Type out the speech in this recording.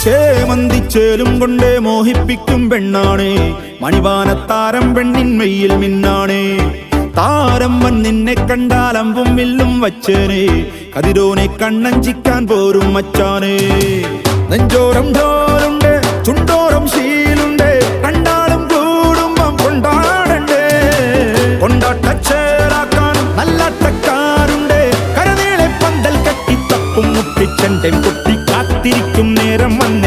ചേമന്തിച്ചേലും കൊണ്ടേ മോഹിപ്പിക്കും പെണ്ണാണേ, മണിവാനത്താരം പെണ്ണിൻ മെയ്യിൽ മിന്നാണേ. താരമ്മൻ നിന്നെ കണ്ടാൽ അമ്പും വില്ലും വച്ചേനെ, കതിരോനെ കണ്ണഞ്ചിക്കാൻ പോരും മച്ചാനേ. നെഞ്ചോരം ഢോലുണ്ട്, ചുണ്ടോരം ശീലുണ്ട്, രണ്ടാളും കൂടുമ്പം കൊണ്ടാടണ്ടേ. കൊണ്ടാട്ടച്ചേറാക്കാൻ നല്ലാട്ടക്കാരുണ്ട്, കരനീളെ പന്തൽ കെട്ടി തപ്പും മുട്ടിച്ചെണ്ടൻ കുട്ടി കാത്തിരിക്കും നേരം വന്നേ.